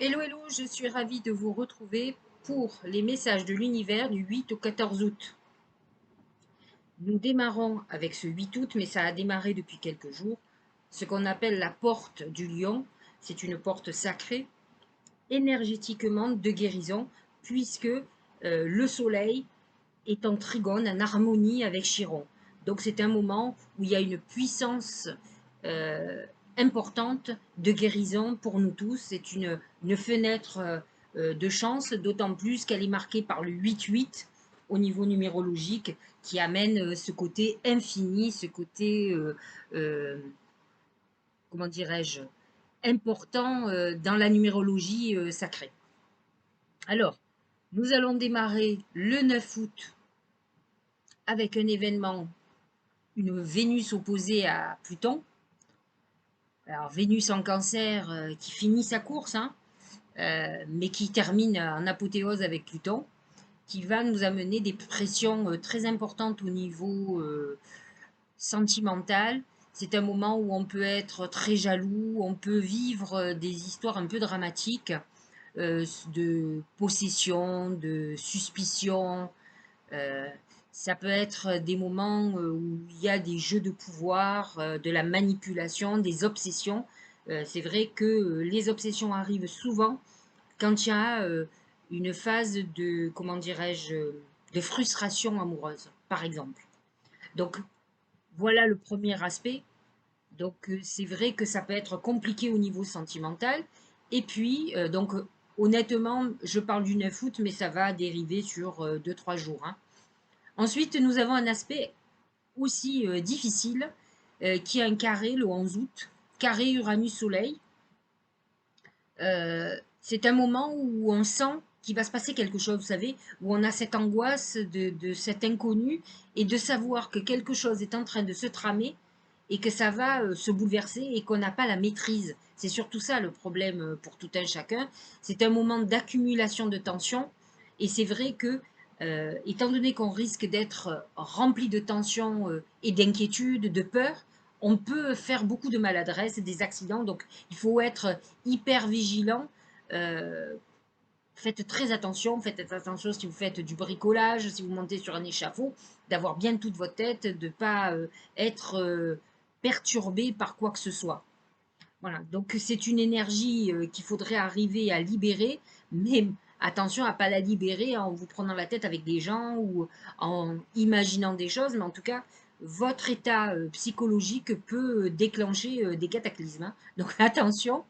Hello, hello, je suis ravie de vous retrouver pour les messages de l'univers du 8 au 14 août. Nous démarrons avec ce 8 août, mais ça a démarré depuis quelques jours, ce qu'on appelle la porte du lion. C'est une porte sacrée, énergétiquement de guérison, puisque le soleil est en trigone, en harmonie avec Chiron. Donc c'est un moment où il y a une puissance euh, importante de guérison pour nous tous. C'est une fenêtre de chance, d'autant plus qu'elle est marquée par le 8-8 au niveau numérologique, qui amène ce côté infini, ce côté, comment dirais-je, important dans la numérologie sacrée. Alors, nous allons démarrer le 9 août avec un événement, une Vénus opposée à Pluton. Alors, Vénus en cancer qui finit sa course, hein, mais qui termine en apothéose avec Pluton, qui va nous amener des pressions très importantes au niveau sentimental. C'est un moment où on peut être très jaloux, on peut vivre des histoires un peu dramatiques de possession, de suspicion. Euh, Ça peut être des moments où il y a des jeux de pouvoir, de la manipulation, des obsessions. C'est vrai que les obsessions arrivent souvent quand il y a une phase de, comment dirais-je, de frustration amoureuse, par exemple. Donc, voilà le premier aspect. Donc, c'est vrai que ça peut être compliqué au niveau sentimental. Et puis, honnêtement, je parle du 9 août, mais ça va dériver sur 2-3 jours, hein. Ensuite, nous avons un aspect aussi difficile qui est un carré le 11 août, carré Uranus-Soleil. C'est un moment où on sent qu'il va se passer quelque chose, vous savez, où on a cette angoisse de cet inconnu et de savoir que quelque chose est en train de se tramer et que ça va se bouleverser et qu'on n'a pas la maîtrise. C'est surtout ça le problème pour tout un chacun. C'est un moment d'accumulation de tension et c'est vrai que, étant donné qu'on risque d'être rempli de tension et d'inquiétude, de peur, on peut faire beaucoup de maladresse, des accidents. Donc, il faut être hyper vigilant. Euh, Faites très attention. Faites attention si vous faites du bricolage, si vous montez sur un échafaud, d'avoir bien toute votre tête, de ne pas être perturbé par quoi que ce soit. Voilà, donc c'est une énergie qu'il faudrait arriver à libérer, mais attention à ne pas la libérer en vous prenant la tête avec des gens ou en imaginant des choses, mais en tout cas, votre état psychologique peut déclencher des cataclysmes, hein. Donc attention.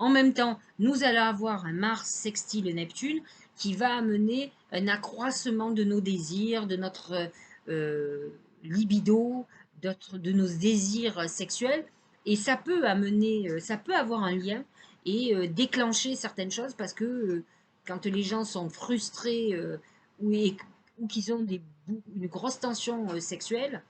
En même temps, nous allons avoir un Mars sextile Neptune qui va amener un accroissement de nos désirs, de notre libido, de nos désirs sexuels. Et ça peut amener, ça peut avoir un lien et déclencher certaines choses parce que quand les gens sont frustrés ou, ou qu'ils ont une grosse tension sexuelle,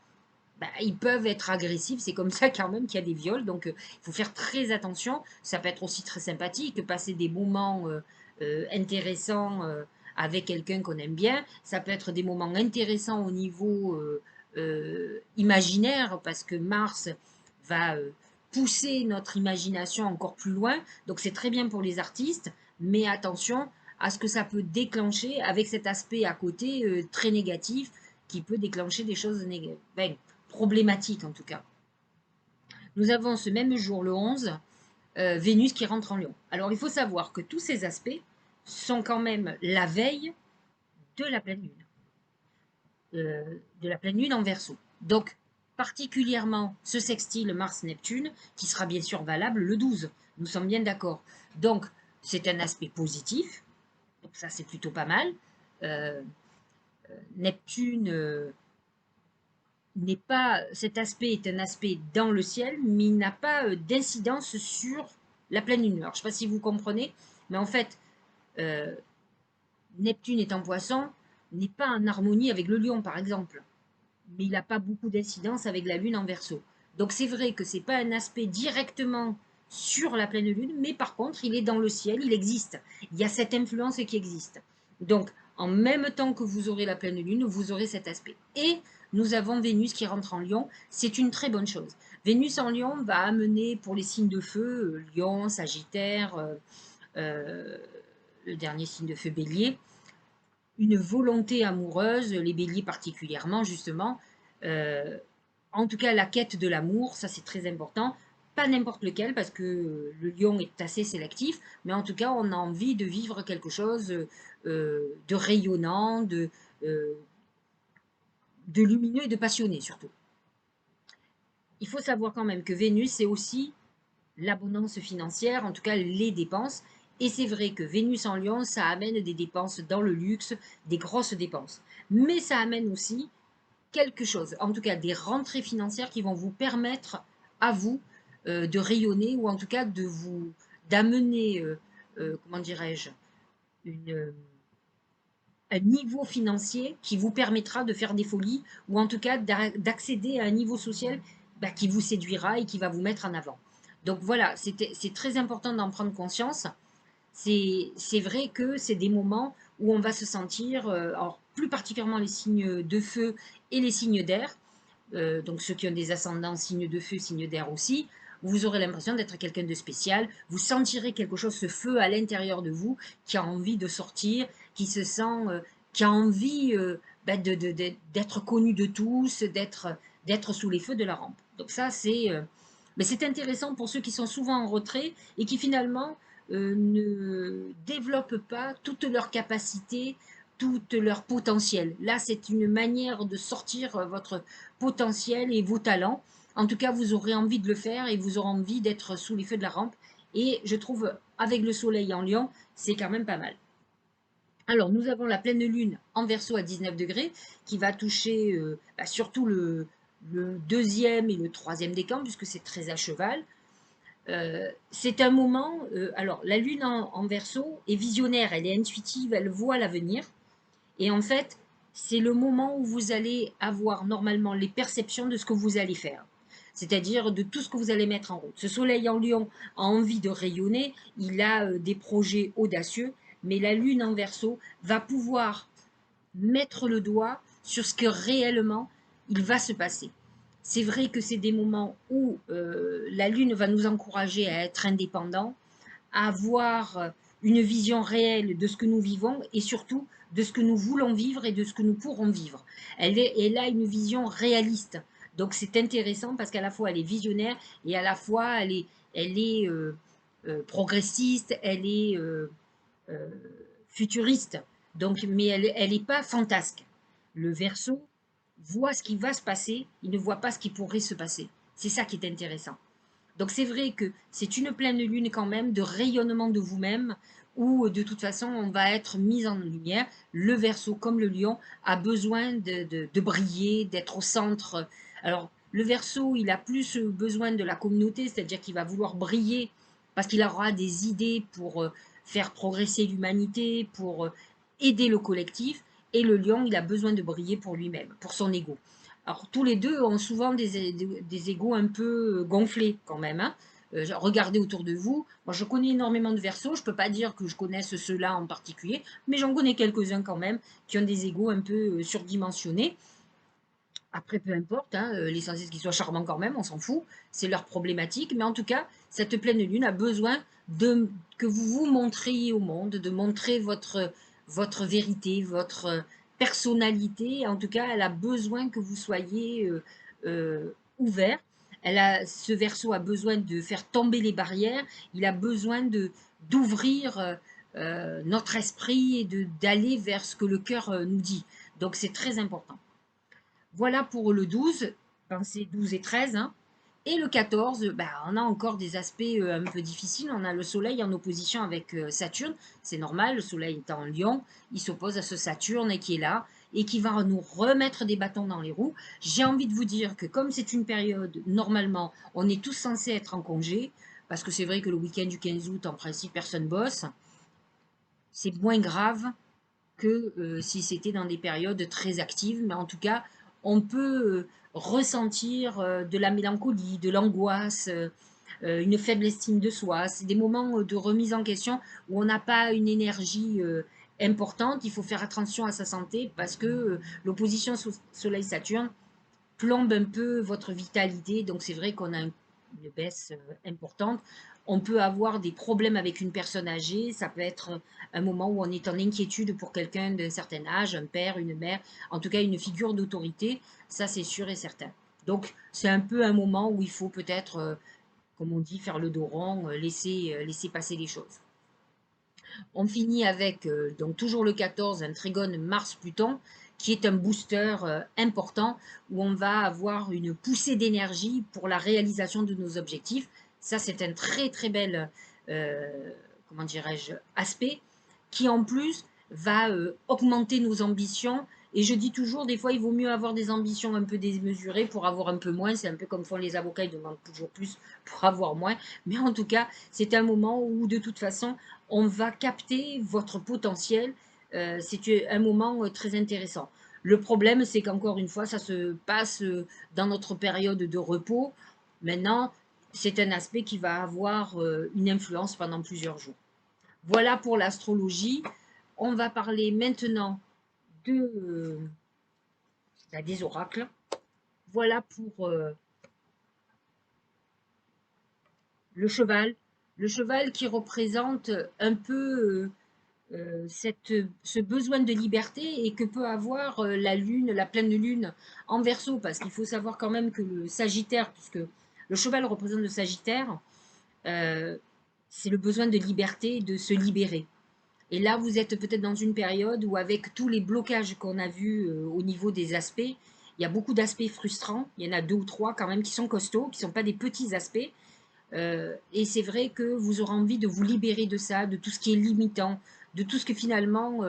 bah, ils peuvent être agressifs, c'est comme ça quand même qu'il y a des viols, donc il faut faire très attention. Ça peut être aussi très sympathique, passer des moments intéressants avec quelqu'un qu'on aime bien. Ça peut être des moments intéressants au niveau imaginaire, parce que Mars va pousser notre imagination encore plus loin, donc c'est très bien pour les artistes, mais attention à ce que ça peut déclencher avec cet aspect à côté très négatif qui peut déclencher des choses négatives. Ben, problématique en tout cas. Nous avons ce même jour, le 11, Vénus qui rentre en Lion. Alors il faut savoir que tous ces aspects sont quand même la veille de la pleine lune, de la pleine lune en Verseau. Donc particulièrement ce sextile Mars-Neptune qui sera bien sûr valable le 12. Nous sommes bien d'accord. Donc c'est un aspect positif, donc ça c'est plutôt pas mal. Euh, Neptune n'est pas, cet aspect est un aspect dans le ciel, mais il n'a pas d'incidence sur la pleine lune. Alors, je ne sais pas si vous comprenez, mais en fait, euh, Neptune est en poisson, n'est pas en harmonie avec le lion, par exemple, mais il n'a pas beaucoup d'incidence avec la lune en verso. Donc c'est vrai que ce n'est pas un aspect directement sur la pleine lune, mais par contre, il est dans le ciel, il existe. Il y a cette influence qui existe. Donc, en même temps que vous aurez la pleine lune, vous aurez cet aspect. Et nous avons Vénus qui rentre en Lion, c'est une très bonne chose. Vénus en Lion va amener pour les signes de feu, Lion, Sagittaire, euh, le dernier signe de feu Bélier, une volonté amoureuse, les béliers particulièrement, justement. Euh, En tout cas, la quête de l'amour, ça c'est très important. Pas n'importe lequel, parce que le lion est assez sélectif, mais en tout cas, on a envie de vivre quelque chose de rayonnant, euh, de lumineux et de passionné surtout. Il faut savoir quand même que Vénus, c'est aussi l'abondance financière, en tout cas les dépenses. Et c'est vrai que Vénus en Lion, ça amène des dépenses dans le luxe, des grosses dépenses. Mais ça amène aussi quelque chose, en tout cas des rentrées financières qui vont vous permettre à vous de rayonner ou en tout cas de vous d'amener, comment dirais-je, une, un niveau financier qui vous permettra de faire des folies ou en tout cas d'accéder à un niveau social bah, qui vous séduira et qui va vous mettre en avant. Donc voilà, c'est très important d'en prendre conscience. C'est vrai que c'est des moments où on va se sentir, alors plus particulièrement les signes de feu et les signes d'air, donc ceux qui ont des ascendants signes de feu, signes d'air aussi, vous aurez l'impression d'être quelqu'un de spécial, vous sentirez quelque chose, ce feu à l'intérieur de vous, qui a envie de sortir, qui se sent, qui a envie d'être connu de tous, d'être sous les feux de la rampe. Donc ça, mais c'est intéressant pour ceux qui sont souvent en retrait et qui finalement ne développent pas toutes leurs capacités, tout leur potentiel. Là, c'est une manière de sortir votre potentiel et vos talents. En tout cas, vous aurez envie de le faire et vous aurez envie d'être sous les feux de la rampe. Et je trouve, avec le soleil en Lion, c'est quand même pas mal. Alors, nous avons la pleine lune en Verseau à 19 degrés qui va toucher surtout le deuxième et le troisième décan puisque c'est très à cheval. C'est un moment, alors la lune en Verseau est visionnaire, elle est intuitive, elle voit l'avenir. Et en fait, c'est le moment où vous allez avoir normalement les perceptions de ce que vous allez faire. C'est-à-dire de tout ce que vous allez mettre en route. Ce soleil en Lion a envie de rayonner, il a des projets audacieux, mais la lune en Verseau va pouvoir mettre le doigt sur ce que réellement il va se passer. C'est vrai que c'est des moments où la lune va nous encourager à être indépendants, à avoir une vision réelle de ce que nous vivons et surtout de ce que nous voulons vivre et de ce que nous pourrons vivre. Elle a une vision réaliste. Donc c'est intéressant parce qu'à la fois elle est visionnaire et à la fois elle est progressiste, elle est euh, futuriste. Donc, mais elle n'est pas fantasque. Le Verseau voit ce qui va se passer, il ne voit pas ce qui pourrait se passer. C'est ça qui est intéressant. Donc c'est vrai que c'est une pleine lune quand même de rayonnement de vous-même où de toute façon on va être mis en lumière. Le Verseau comme le Lion a besoin de briller, d'être au centre. Alors le Verseau il a plus besoin de la communauté, c'est-à-dire qu'il va vouloir briller parce qu'il aura des idées pour faire progresser l'humanité, pour aider le collectif. Et le Lion il a besoin de briller pour lui-même, pour son ego. Alors, tous les deux ont souvent des égos un peu gonflés quand même. Hein. Regardez autour de vous. Moi, je connais énormément de Verseaux. Je ne peux pas dire que je connaisse ceux-là en particulier, mais j'en connais quelques-uns quand même qui ont des égos un peu surdimensionnés. Après, peu importe, hein, l'essentiel c'est qu'ils soient charmants quand même, on s'en fout. C'est leur problématique. Mais en tout cas, cette pleine lune a besoin que vous vous montriez au monde, de montrer votre vérité, votre personnalité. En tout cas, elle a besoin que vous soyez ouvert. Ce verso a besoin de faire tomber les barrières. Il a besoin d'ouvrir notre esprit et d'aller vers ce que le cœur nous dit. Donc, c'est très important. Voilà pour le 12, pensez 12 et 13. Hein. Et le 14, bah, on a encore des aspects un peu difficiles. On a le Soleil en opposition avec Saturne. C'est normal, le Soleil est en Lion. Il s'oppose à ce Saturne qui est là et qui va nous remettre des bâtons dans les roues. J'ai envie de vous dire que comme c'est une période, normalement, on est tous censés être en congé, parce que c'est vrai que le week-end du 15 août, en principe, personne bosse. C'est moins grave que si c'était dans des périodes très actives, mais en tout cas, on peut ressentir de la mélancolie, de l'angoisse, une faible estime de soi. C'est des moments de remise en question où on n'a pas une énergie importante. Il faut faire attention à sa santé parce que l'opposition Soleil-Saturne plombe un peu votre vitalité. Donc c'est vrai qu'on a une baisse importante. On peut avoir des problèmes avec une personne âgée, ça peut être un moment où on est en inquiétude pour quelqu'un d'un certain âge, un père, une mère, en tout cas une figure d'autorité, ça c'est sûr et certain. Donc c'est un peu un moment où il faut peut-être, comme on dit, faire le dos rond, laisser passer les choses. On finit avec donc toujours le 14, un trigone Mars-Pluton, qui est un booster important où on va avoir une poussée d'énergie pour la réalisation de nos objectifs. Ça, c'est un très très bel, comment dirais-je, aspect qui en plus va augmenter nos ambitions. Et je dis toujours, des fois, il vaut mieux avoir des ambitions un peu démesurées pour avoir un peu moins. C'est un peu comme font les avocats, ils demandent toujours plus pour avoir moins. Mais en tout cas, c'est un moment où, de toute façon, on va capter votre potentiel. C'est un moment très intéressant. Le problème, c'est qu'encore une fois, ça se passe dans notre période de repos. Maintenant, c'est un aspect qui va avoir une influence pendant plusieurs jours. Voilà pour l'astrologie. On va parler maintenant de, des oracles. Voilà pour le cheval. Le cheval qui représente un peu ce besoin de liberté et que peut avoir la lune, la pleine lune en Verseau, parce qu'il faut savoir quand même que le Sagittaire, puisque le cheval représente le Sagittaire, euh, c'est le besoin de liberté, de se libérer. Et là, vous êtes peut-être dans une période où, avec tous les blocages qu'on a vus au niveau des aspects, il y a beaucoup d'aspects frustrants. Il y en a deux ou trois quand même qui sont costauds, qui ne sont pas des petits aspects. Et c'est vrai que vous aurez envie de vous libérer de ça, de tout ce qui est limitant, de tout ce que finalement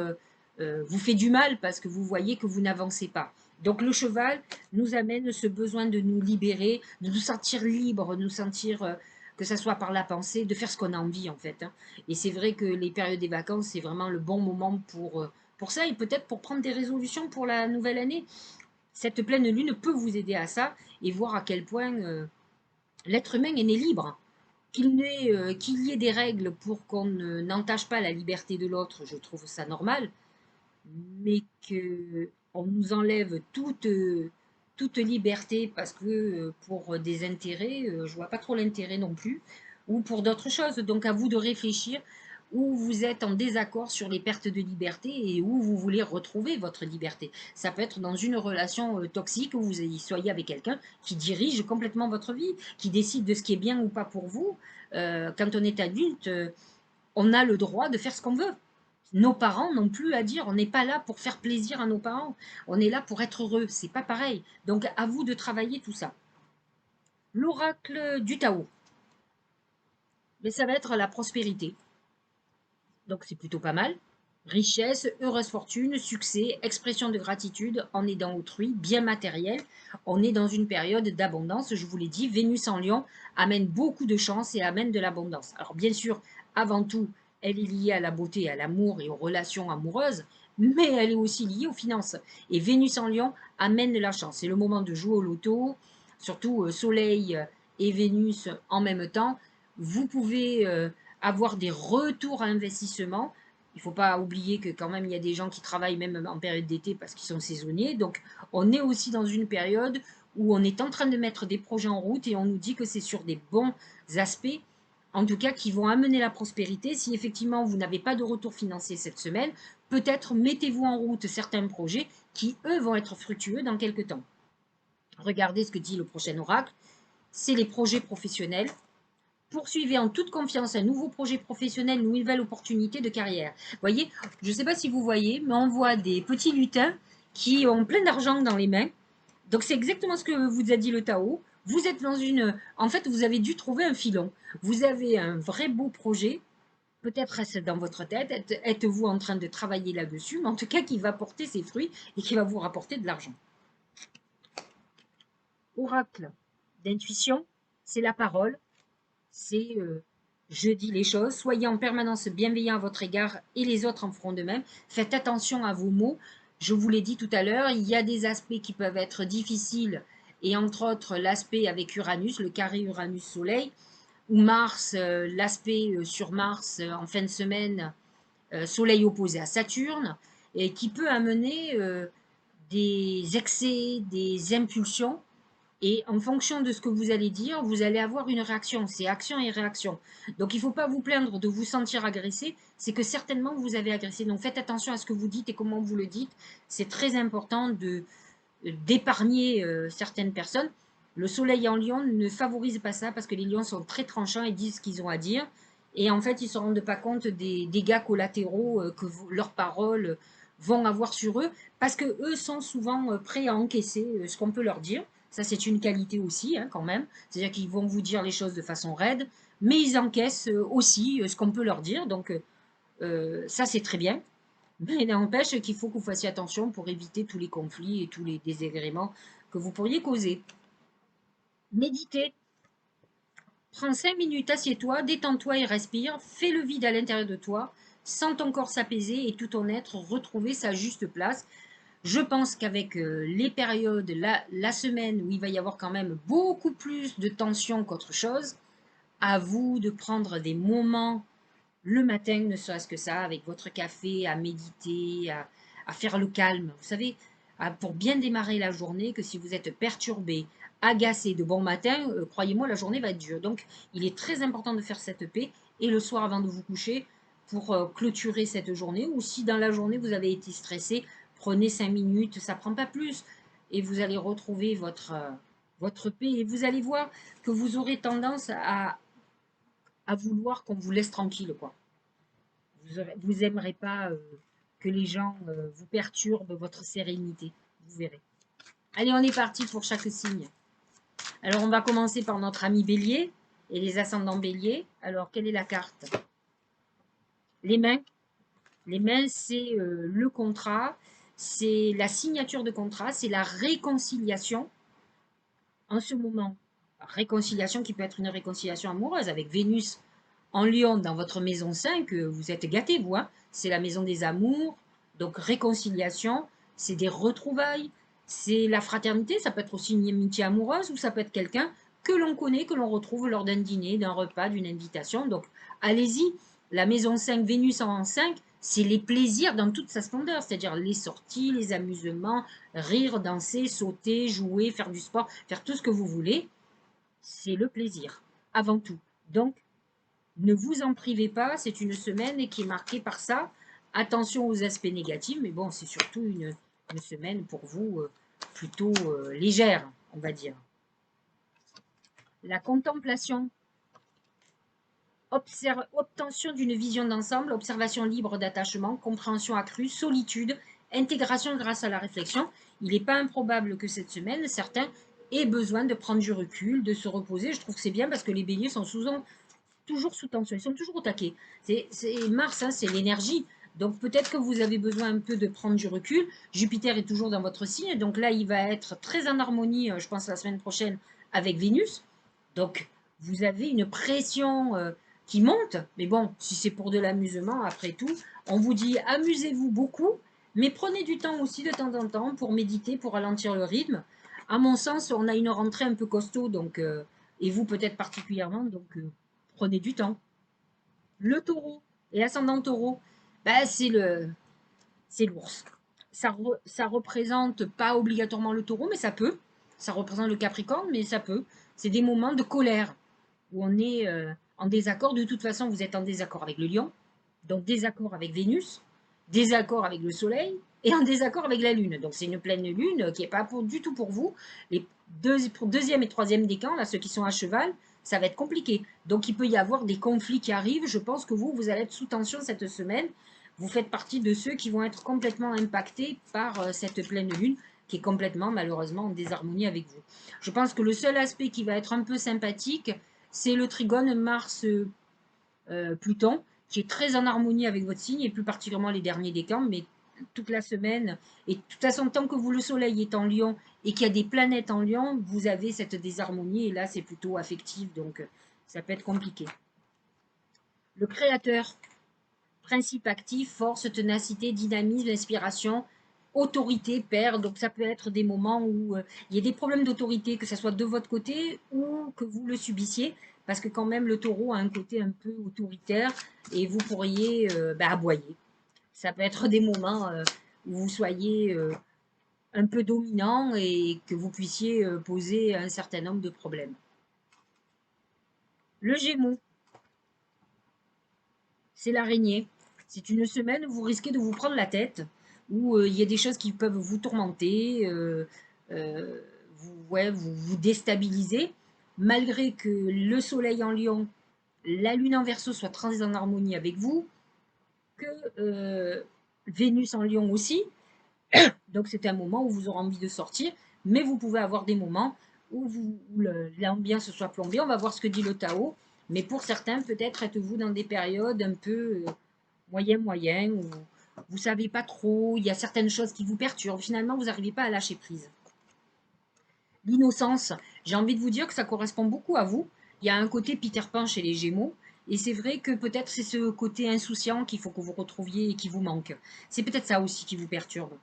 vous fait du mal parce que vous voyez que vous n'avancez pas. Donc le cheval nous amène ce besoin de nous libérer, de nous sentir libres, de nous sentir, que ce soit par la pensée, de faire ce qu'on a envie en fait, hein. Et c'est vrai que les périodes des vacances, c'est vraiment le bon moment pour ça et peut-être pour prendre des résolutions pour la nouvelle année. Cette pleine lune peut vous aider à ça et voir à quel point l'être humain est né libre. Qu'il y ait des règles pour qu'on n'entache pas la liberté de l'autre, je trouve ça normal, mais qu'on nous enlève toute liberté parce que pour des intérêts, je vois pas trop l'intérêt non plus, ou pour d'autres choses. Donc à vous de réfléchir où vous êtes en désaccord sur les pertes de liberté et où vous voulez retrouver votre liberté. Ça peut être dans une relation toxique où vous soyez avec quelqu'un qui dirige complètement votre vie, qui décide de ce qui est bien ou pas pour vous. Quand on est adulte, on a le droit de faire ce qu'on veut. Nos parents n'ont plus à dire. On n'est pas là pour faire plaisir à nos parents. On est là pour être heureux. C'est pas pareil. Donc à vous de travailler tout ça. L'oracle du Tao, mais ça va être la prospérité. Donc c'est plutôt pas mal. Richesse, heureuse fortune, succès, expression de gratitude en aidant autrui, bien matériel. On est dans une période d'abondance, je vous l'ai dit. Vénus en Lion amène beaucoup de chance et amène de l'abondance. Alors bien sûr, avant tout, elle est liée à la beauté, à l'amour et aux relations amoureuses, mais elle est aussi liée aux finances. Et Vénus en Lion amène de la chance. C'est le moment de jouer au loto, surtout Soleil et Vénus en même temps. Vous pouvez avoir des retours à investissement. Il ne faut pas oublier que quand même il y a des gens qui travaillent même en période d'été parce qu'ils sont saisonniers. Donc on est aussi dans une période où on est en train de mettre des projets en route et on nous dit que c'est sur des bons aspects, en tout cas qui vont amener la prospérité. Si effectivement vous n'avez pas de retour financier cette semaine, peut-être mettez-vous en route certains projets qui, eux, vont être fructueux dans quelques temps. Regardez ce que dit le prochain oracle. C'est les projets professionnels. Poursuivez en toute confiance un nouveau projet professionnel, une nouvelle opportunité de carrière. Vous voyez, je ne sais pas si vous voyez, mais on voit des petits lutins qui ont plein d'argent dans les mains. Donc c'est exactement ce que vous a dit le Tao. Vous êtes dans une... En fait, vous avez dû trouver un filon. Vous avez un vrai beau projet. Peut-être reste dans votre tête. Êtes-vous en train de travailler là-dessus, mais en tout cas qui va porter ses fruits et qui va vous rapporter de l'argent. Oracle d'intuition, c'est la parole. C'est je dis les choses, soyez en permanence bienveillant à votre égard et les autres en feront de même. Faites attention à vos mots. Je vous l'ai dit tout à l'heure, il y a des aspects qui peuvent être difficiles et entre autres l'aspect avec Uranus, le carré Uranus-Soleil, ou Mars, l'aspect sur Mars en fin de semaine, Soleil opposé à Saturne, et qui peut amener des excès, des impulsions Et en fonction de ce que vous allez dire, vous allez avoir une réaction. C'est action et réaction. Donc il ne faut pas vous plaindre de vous sentir agressé. C'est que certainement vous avez agressé. Donc faites attention à ce que vous dites et comment vous le dites. C'est très important d'épargner certaines personnes. Le soleil en lion ne favorise pas ça parce que les lions sont très tranchants et disent ce qu'ils ont à dire. Et en fait, ils ne se rendent pas compte des dégâts collatéraux que leurs paroles vont avoir sur eux parce que eux sont souvent prêts à encaisser ce qu'on peut leur dire. Ça, c'est une qualité aussi, hein, quand même. C'est-à-dire qu'ils vont vous dire les choses de façon raide, mais ils encaissent aussi ce qu'on peut leur dire. Donc, ça, c'est très bien. Mais il n'empêche qu'il faut que vous fassiez attention pour éviter tous les conflits et tous les désagréments que vous pourriez causer. Méditez. Prends 5 minutes, assieds-toi, détends-toi et respire. Fais le vide à l'intérieur de toi. Sens ton corps s'apaiser et tout ton être retrouver sa juste place. Je pense qu'avec les périodes, la semaine où il va y avoir quand même beaucoup plus de tension qu'autre chose, à vous de prendre des moments le matin, ne serait-ce que ça, avec votre café, à méditer, à faire le calme. Vous savez, pour bien démarrer la journée, que si vous êtes perturbé, agacé de bon matin, croyez-moi, la journée va être dure. Donc, il est très important de faire cette paix. Et le soir, avant de vous coucher, pour clôturer cette journée, ou si dans la journée, vous avez été stressé, prenez 5 minutes, ça ne prend pas plus. Et vous allez retrouver votre paix. Et vous allez voir que vous aurez tendance à vouloir qu'on vous laisse tranquille, quoi. Vous aimerez pas que les gens vous perturbent votre sérénité. Vous verrez. Allez, on est parti pour chaque signe. Alors, on va commencer par notre ami Bélier et les ascendants Bélier. Alors, quelle est la carte? Les mains. Les mains, c'est le contrat, c'est la signature de contrat, c'est la réconciliation. En ce moment, réconciliation qui peut être une réconciliation amoureuse avec Vénus en Lion dans votre maison 5, vous êtes gâtés, vous, hein. C'est la maison des amours, donc réconciliation, c'est des retrouvailles, c'est la fraternité, ça peut être aussi une amitié amoureuse ou ça peut être quelqu'un que l'on connaît, que l'on retrouve lors d'un dîner, d'un repas, d'une invitation. Donc allez-y, la maison 5, Vénus en 5, c'est les plaisirs dans toute sa splendeur, c'est-à-dire les sorties, les amusements, rire, danser, sauter, jouer, faire du sport, faire tout ce que vous voulez, c'est le plaisir, avant tout. Donc, ne vous en privez pas, c'est une semaine qui est marquée par ça. Attention aux aspects négatifs, mais bon, c'est surtout une semaine pour vous plutôt légère, on va dire. La contemplation, obtention d'une vision d'ensemble, observation libre d'attachement, compréhension accrue, solitude, intégration grâce à la réflexion. Il n'est pas improbable que cette semaine, certains aient besoin de prendre du recul, de se reposer. Je trouve que c'est bien parce que les béliers sont toujours sous tension, ils sont toujours au taquet. C'est Mars, hein, c'est l'énergie. Donc peut-être que vous avez besoin un peu de prendre du recul. Jupiter est toujours dans votre signe, donc là il va être très en harmonie, je pense la semaine prochaine, avec Vénus. Donc vous avez une pression qui monte, mais bon, si c'est pour de l'amusement, après tout, on vous dit amusez-vous beaucoup, mais prenez du temps aussi de temps en temps pour méditer, pour ralentir le rythme. À mon sens, on a une rentrée un peu costaud, donc, et vous peut-être particulièrement, donc prenez du temps. Le taureau et ascendant taureau, bah, c'est l'ours. Ça représente pas obligatoirement le taureau, mais ça peut. Ça représente le capricorne, mais ça peut. C'est des moments de colère où on est en désaccord. De toute façon, vous êtes en désaccord avec le lion, donc désaccord avec Vénus, désaccord avec le soleil et en désaccord avec la lune. Donc c'est une pleine lune qui n'est pas du tout pour vous. Les deuxième et troisième décan, là, ceux qui sont à cheval, ça va être compliqué. Donc il peut y avoir des conflits qui arrivent. Je pense que vous allez être sous tension cette semaine. Vous faites partie de ceux qui vont être complètement impactés par cette pleine lune qui est complètement, malheureusement, en désharmonie avec vous. Je pense que le seul aspect qui va être un peu sympathique, c'est le trigone Mars-Pluton, qui est très en harmonie avec votre signe, et plus particulièrement les derniers décans, mais toute la semaine. Et de toute façon, tant que vous, le soleil est en lion, et qu'il y a des planètes en lion, vous avez cette désharmonie, et là, c'est plutôt affectif, donc ça peut être compliqué. Le créateur, principe actif, force, ténacité, dynamisme, inspiration, autorité, père. Donc ça peut être des moments où il y a des problèmes d'autorité, que ce soit de votre côté ou que vous le subissiez, parce que quand même le taureau a un côté un peu autoritaire et vous pourriez aboyer. Ça peut être des moments où vous soyez un peu dominant et que vous puissiez poser un certain nombre de problèmes. Le Gémeaux, c'est l'araignée. C'est une semaine où vous risquez de vous prendre la tête, où il y a des choses qui peuvent vous tourmenter, euh, ouais, vous déstabiliser, malgré que le soleil en lion, la lune en verso soit très en harmonie avec vous, que Vénus en lion aussi. Donc c'est un moment où vous aurez envie de sortir, mais vous pouvez avoir des moments où l'ambiance soit plombée. On va voir ce que dit le Tao. Mais pour certains, peut-être êtes-vous dans des périodes un peu moyen, où vous ne savez pas trop, il y a certaines choses qui vous perturbent. Finalement, vous n'arrivez pas à lâcher prise. L'innocence, j'ai envie de vous dire que ça correspond beaucoup à vous. Il y a un côté Peter Pan chez les Gémeaux. Et c'est vrai que peut-être c'est ce côté insouciant qu'il faut que vous retrouviez et qui vous manque. C'est peut-être ça aussi qui vous perturbe.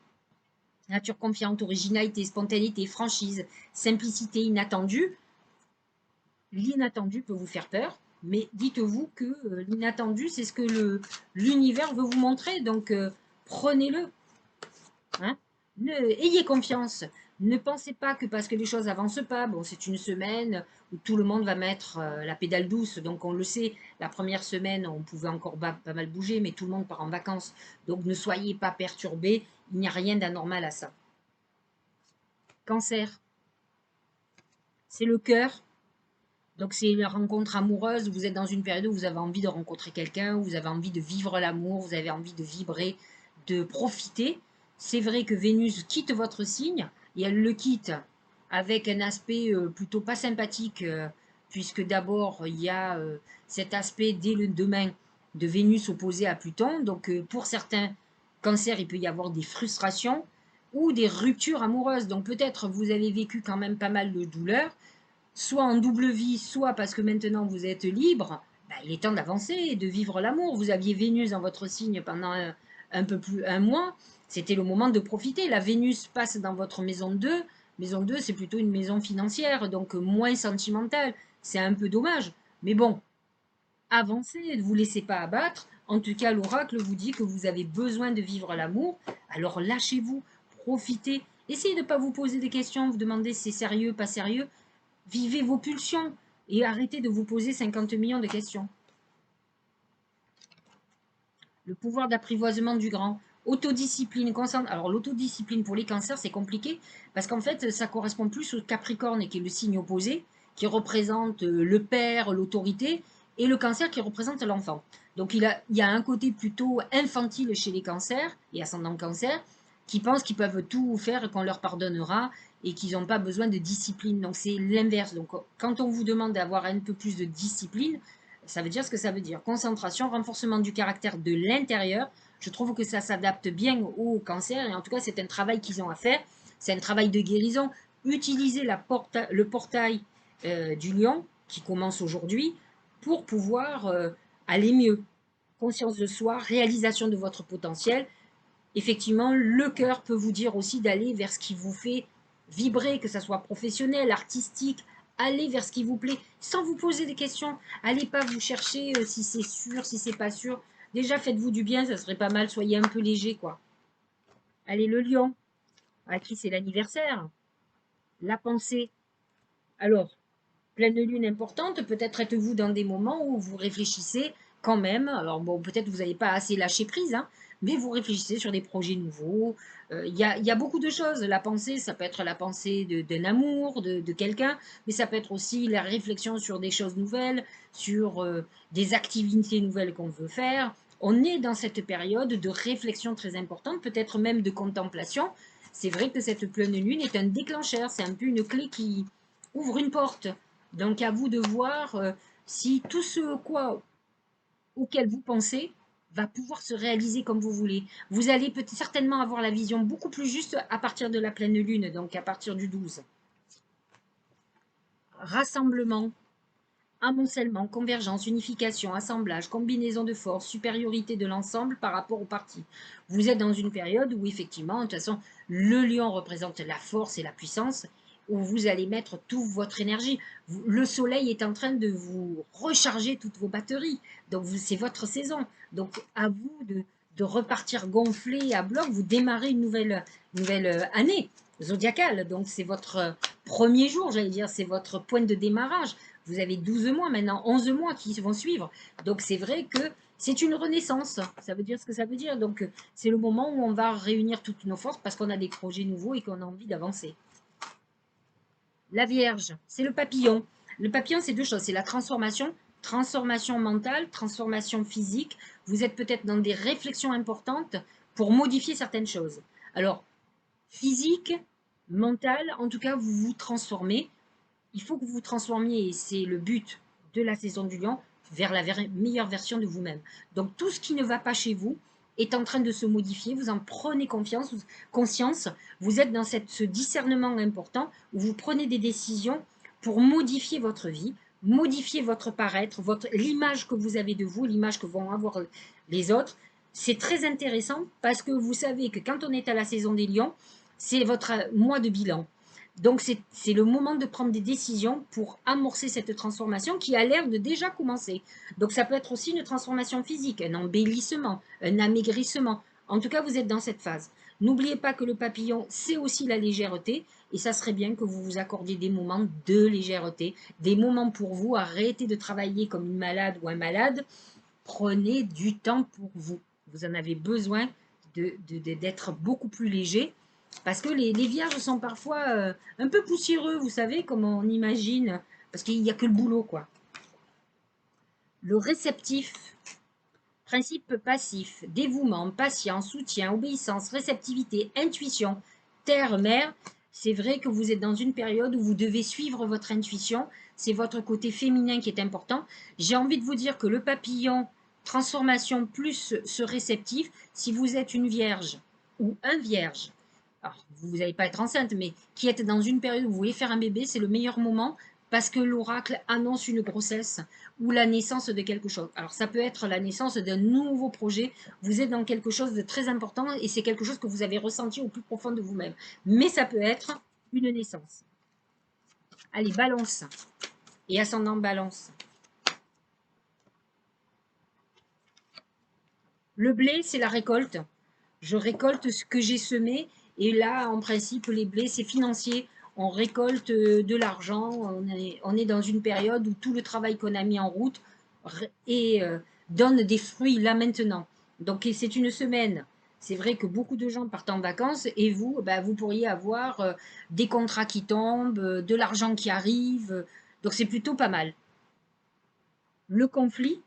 Nature confiante, originalité, spontanéité, franchise, simplicité inattendue. L'inattendu peut vous faire peur, mais dites-vous que l'inattendu, c'est ce que l'univers veut vous montrer. Donc, prenez-le. Hein. Ayez confiance. Ne pensez pas que parce que les choses avancent pas, bon, c'est une semaine où tout le monde va mettre la pédale douce. Donc, on le sait, la première semaine, on pouvait encore pas mal bouger, mais tout le monde part en vacances. Donc, ne soyez pas perturbés. Il n'y a rien d'anormal à ça. Cancer, c'est le cœur. Donc c'est une rencontre amoureuse, vous êtes dans une période où vous avez envie de rencontrer quelqu'un, où vous avez envie de vivre l'amour, vous avez envie de vibrer, de profiter. C'est vrai que Vénus quitte votre signe et elle le quitte avec un aspect plutôt pas sympathique, puisque d'abord il y a cet aspect dès le demain de Vénus opposée à Pluton. Donc pour certains cancers, il peut y avoir des frustrations ou des ruptures amoureuses. Donc peut-être vous avez vécu quand même pas mal de douleurs soit en double vie, soit parce que maintenant vous êtes libre, bah, il est temps d'avancer et de vivre l'amour. Vous aviez Vénus dans votre signe pendant un peu plus un mois, c'était le moment de profiter. La Vénus passe dans votre maison 2. Maison 2, c'est plutôt une maison financière, donc moins sentimentale. C'est un peu dommage. Mais bon, avancez, ne vous laissez pas abattre. En tout cas, l'oracle vous dit que vous avez besoin de vivre l'amour. Alors lâchez-vous, profitez. Essayez de ne pas vous poser des questions, vous demandez si c'est sérieux, pas sérieux. Vivez vos pulsions et arrêtez de vous poser 50 millions de questions. Le pouvoir d'apprivoisement du grand. Autodiscipline, concentre. Alors l'autodiscipline pour les cancers, c'est compliqué parce qu'en fait, ça correspond plus au Capricorne qui est le signe opposé, qui représente le père, l'autorité, et le cancer qui représente l'enfant. Donc il y a un côté plutôt infantile chez les cancers et ascendant cancer qui pensent qu'ils peuvent tout faire et qu'on leur pardonnera et qu'ils n'ont pas besoin de discipline. Donc c'est l'inverse. Donc quand on vous demande d'avoir un peu plus de discipline, ça veut dire ce que ça veut dire. Concentration, renforcement du caractère de l'intérieur. Je trouve que ça s'adapte bien au cancer et en tout cas c'est un travail qu'ils ont à faire. C'est un travail de guérison. Utilisez le portail du lion qui commence aujourd'hui pour pouvoir aller mieux. Conscience de soi, réalisation de votre potentiel. Effectivement, le cœur peut vous dire aussi d'aller vers ce qui vous fait vibrer, que ce soit professionnel, artistique, allez vers ce qui vous plaît, sans vous poser des questions. Allez pas vous chercher si c'est sûr, si c'est pas sûr. Déjà, faites-vous du bien, ça serait pas mal, soyez un peu léger, quoi. Allez, le lion, à qui c'est l'anniversaire. La pensée. Alors, pleine lune importante, peut-être êtes-vous dans des moments où vous réfléchissez quand même. Alors bon, peut-être vous n'avez pas assez lâché prise, hein, mais vous réfléchissez sur des projets nouveaux. Il y a beaucoup de choses. La pensée, ça peut être la pensée d'un amour, de quelqu'un, mais ça peut être aussi la réflexion sur des choses nouvelles, sur des activités nouvelles qu'on veut faire. On est dans cette période de réflexion très importante, peut-être même de contemplation. C'est vrai que cette pleine lune est un déclencheur, c'est un peu une clé qui ouvre une porte. Donc à vous de voir si tout ce auquel vous pensez va pouvoir se réaliser comme vous voulez. Vous allez peut-être certainement avoir la vision beaucoup plus juste à partir de la pleine lune, donc à partir du 12. Rassemblement, amoncellement, convergence, unification, assemblage, combinaison de forces, supériorité de l'ensemble par rapport aux parties. Vous êtes dans une période où effectivement, de toute façon, le lion représente la force et la puissance, où vous allez mettre toute votre énergie. Le soleil est en train de vous recharger toutes vos batteries. Donc c'est votre saison. Donc à vous de repartir gonflé à bloc. Vous démarrez une nouvelle année zodiacale. Donc, c'est votre premier jour, j'allais dire, c'est votre point de démarrage. Vous avez 12 mois maintenant, 11 mois qui vont suivre. Donc, c'est vrai que c'est une renaissance. Ça veut dire ce que ça veut dire. Donc, c'est le moment où on va réunir toutes nos forces parce qu'on a des projets nouveaux et qu'on a envie d'avancer. La Vierge, c'est le papillon. Le papillon, c'est deux choses. C'est la transformation mentale, transformation physique. Vous êtes peut-être dans des réflexions importantes pour modifier certaines choses. Alors, physique, mentale, en tout cas, vous vous transformez. Il faut que vous vous transformiez, et c'est le but de la saison du lion, vers la meilleure version de vous-même. Donc, tout ce qui ne va pas chez vous est en train de se modifier. Vous en prenez conscience. Vous êtes dans ce discernement important où vous prenez des décisions pour modifier votre vie, modifier votre paraître, l'image que vous avez de vous, l'image que vont avoir les autres. C'est très intéressant parce que vous savez que quand on est à la saison des lions, c'est votre mois de bilan. Donc, c'est le moment de prendre des décisions pour amorcer cette transformation qui a l'air de déjà commencer. Donc, ça peut être aussi une transformation physique, un embellissement, un amaigrissement. En tout cas, vous êtes dans cette phase. N'oubliez pas que le papillon, c'est aussi la légèreté. Et ça serait bien que vous vous accordiez des moments de légèreté, des moments pour vous. Arrêtez de travailler comme une malade ou un malade. Prenez du temps pour vous. Vous en avez besoin d'être beaucoup plus léger. Parce que les vierges sont parfois un peu poussiéreux, vous savez, comme on imagine, parce qu'il n'y a que le boulot, quoi. Le réceptif, principe passif, dévouement, patience, soutien, obéissance, réceptivité, intuition, terre, mer, c'est vrai que vous êtes dans une période où vous devez suivre votre intuition, c'est votre côté féminin qui est important. J'ai envie de vous dire que le papillon, transformation plus ce réceptif, si vous êtes une vierge ou un vierge, alors, vous n'allez pas être enceinte, mais qui êtes dans une période où vous voulez faire un bébé, c'est le meilleur moment parce que l'oracle annonce une grossesse ou la naissance de quelque chose. Alors, ça peut être la naissance d'un nouveau projet. Vous êtes dans quelque chose de très important et c'est quelque chose que vous avez ressenti au plus profond de vous-même. Mais ça peut être une naissance. Allez, balance et ascendant balance. Le blé, c'est la récolte. Je récolte ce que j'ai semé. Et là, en principe, les blés, c'est financier. On récolte de l'argent. On est dans une période où tout le travail qu'on a mis en route et, donne des fruits là maintenant. Donc, c'est une semaine. C'est vrai que beaucoup de gens partent en vacances et vous, bah, vous pourriez avoir des contrats qui tombent, de l'argent qui arrive. Donc, c'est plutôt pas mal. Le conflit,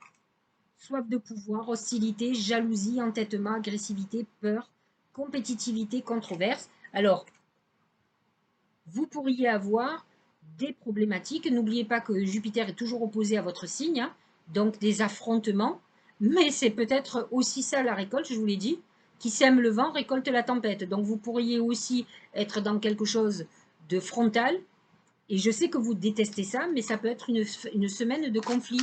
soif de pouvoir, hostilité, jalousie, entêtement, agressivité, peur, compétitivité, controverse. Alors, vous pourriez avoir des problématiques. N'oubliez pas que Jupiter est toujours opposé à votre signe, hein, donc des affrontements. Mais c'est peut-être aussi ça la récolte, je vous l'ai dit. Qui sème le vent récolte la tempête. Donc vous pourriez aussi être dans quelque chose de frontal. Et je sais que vous détestez ça, mais ça peut être une semaine de conflit.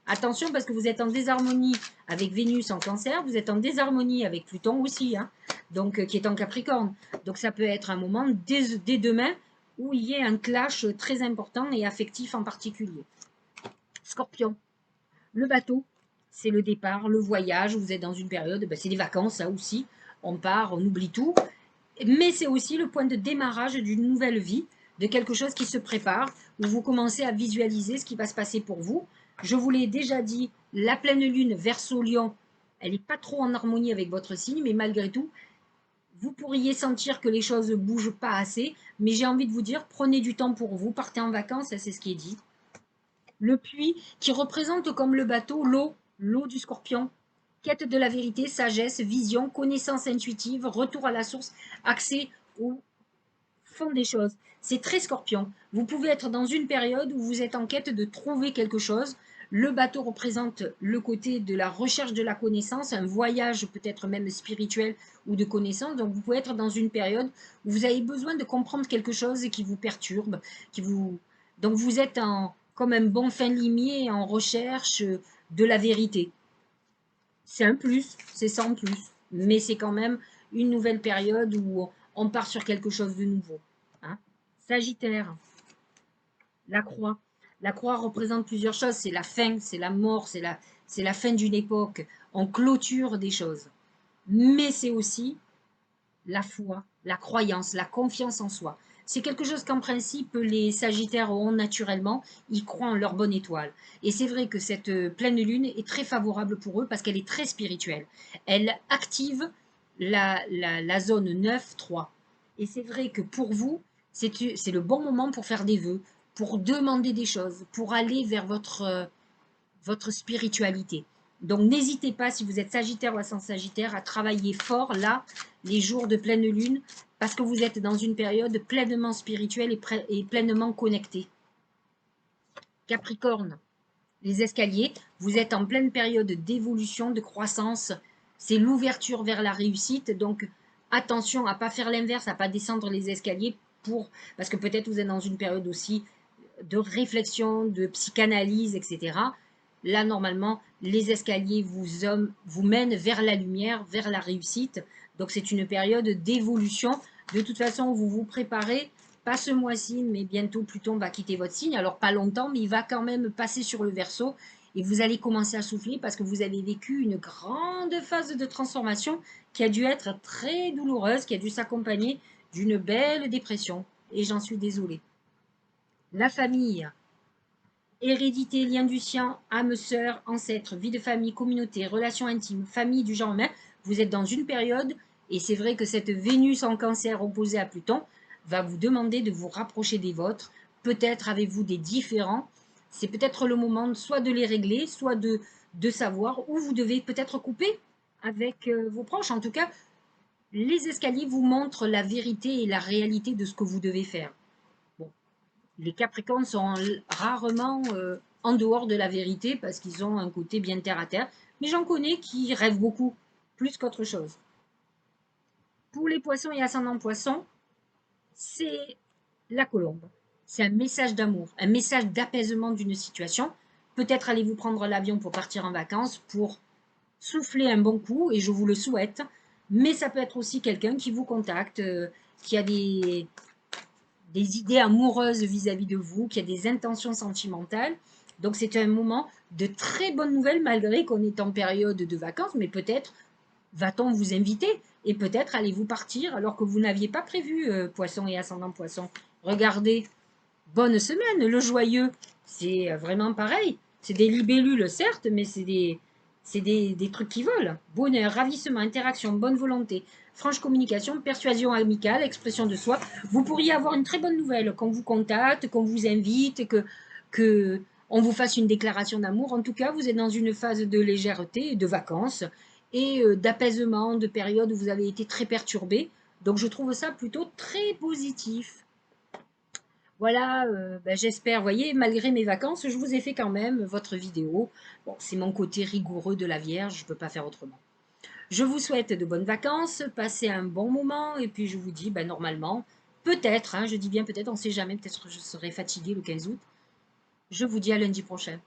Attention parce que vous êtes en désharmonie avec Vénus en Cancer, vous êtes en désharmonie avec Pluton aussi, hein, donc qui est en Capricorne. Donc ça peut être un moment dès demain où il y ait un clash très important et affectif en particulier. Scorpion, le bateau, c'est le départ, le voyage, vous êtes dans une période, ben c'est des vacances ça aussi, on part, on oublie tout, mais c'est aussi le point de démarrage d'une nouvelle vie, de quelque chose qui se prépare, où vous commencez à visualiser ce qui va se passer pour vous. Je vous l'ai déjà dit, la pleine lune Verseau-Lion, elle n'est pas trop en harmonie avec votre signe, mais malgré tout, vous pourriez sentir que les choses ne bougent pas assez, mais j'ai envie de vous dire, prenez du temps pour vous, partez en vacances, c'est ce qui est dit. Le puits qui représente comme le bateau l'eau du Scorpion. Quête de la vérité, sagesse, vision, connaissance intuitive, retour à la source, accès au fond des choses. C'est très Scorpion. Vous pouvez être dans une période où vous êtes en quête de trouver quelque chose. Le bateau représente le côté de la recherche de la connaissance, un voyage peut-être même spirituel ou de connaissance. Donc vous pouvez être dans une période où vous avez besoin de comprendre quelque chose qui vous perturbe, donc vous êtes comme un bon fin limier en recherche de la vérité. C'est un plus, c'est sans plus, mais c'est quand même une nouvelle période où on part sur quelque chose de nouveau. Hein. Sagittaire, la croix. La croix représente plusieurs choses. C'est la fin, c'est la mort, c'est la fin d'une époque. On clôture des choses. mais c'est aussi la foi, la croyance, la confiance en soi. C'est quelque chose qu'en principe les Sagittaires ont naturellement, ils croient en leur bonne étoile. Et c'est vrai que cette pleine lune est très favorable pour eux parce qu'elle est très spirituelle. Elle active la zone 9-3. Et c'est vrai que pour vous, c'est le bon moment pour faire des vœux, pour demander des choses, pour aller vers votre spiritualité. Donc n'hésitez pas, si vous êtes Sagittaire ou ascendant Sagittaire, à travailler fort là, les jours de pleine lune, parce que vous êtes dans une période pleinement spirituelle et pleinement connectée. Capricorne, les escaliers, vous êtes en pleine période d'évolution, de croissance. C'est l'ouverture vers la réussite. Donc attention à ne pas faire l'inverse, à ne pas descendre les escaliers parce que peut-être vous êtes dans une période aussi de réflexion, de psychanalyse, etc. Là, normalement, les escaliers vous mènent vers la lumière, vers la réussite. Donc, c'est une période d'évolution. De toute façon, vous vous préparez, pas ce mois-ci, mais bientôt Pluton va quitter votre signe. Alors, pas longtemps, mais il va quand même passer sur le Verseau et vous allez commencer à souffler parce que vous avez vécu une grande phase de transformation qui a dû être très douloureuse, qui a dû s'accompagner d'une belle dépression. Et j'en suis désolée. La famille, hérédité, lien du sien, âme sœur, ancêtre, vie de famille, communauté, relations intimes, famille du genre humain, vous êtes dans une période, et c'est vrai que cette Vénus en cancer opposée à Pluton va vous demander de vous rapprocher des vôtres. Peut-être avez-vous des différends. C'est peut-être le moment soit de les régler, soit de savoir où vous devez peut-être couper avec vos proches. En tout cas, les escaliers vous montrent la vérité et la réalité de ce que vous devez faire. Bon, les Capricornes sont rarement en dehors de la vérité parce qu'ils ont un côté bien terre à terre. Mais j'en connais qui rêvent beaucoup, plus qu'autre chose. Pour les poissons et ascendants poissons, c'est la colombe. C'est un message d'amour, un message d'apaisement d'une situation. Peut-être allez-vous prendre l'avion pour partir en vacances, pour souffler un bon coup, et je vous le souhaite. Mais ça peut être aussi quelqu'un qui vous contacte, qui a des idées amoureuses vis-à-vis de vous, qui a des intentions sentimentales. Donc c'est un moment de très bonnes nouvelles malgré qu'on est en période de vacances, mais peut-être va-t-on vous inviter et peut-être allez-vous partir alors que vous n'aviez pas prévu, poisson et ascendant poisson. Regardez, bonne semaine, le joyeux, c'est vraiment pareil. C'est des libellules, certes, mais c'est des trucs qui volent. Bonheur, ravissement, interaction, bonne volonté, franche communication, persuasion amicale, expression de soi. Vous pourriez avoir une très bonne nouvelle, qu'on vous contacte, qu'on vous invite, que on vous fasse une déclaration d'amour. En tout cas, vous êtes dans une phase de légèreté, de vacances et d'apaisement, de période où vous avez été très perturbé. Donc je trouve ça plutôt très positif. Voilà, ben, j'espère, vous voyez, malgré mes vacances, je vous ai fait quand même votre vidéo. Bon, c'est mon côté rigoureux de la Vierge, je ne peux pas faire autrement. Je vous souhaite de bonnes vacances, passez un bon moment, et puis je vous dis, ben, normalement, peut-être, hein, je dis bien peut-être, on ne sait jamais, peut-être que je serai fatiguée le 15 août. Je vous dis à lundi prochain.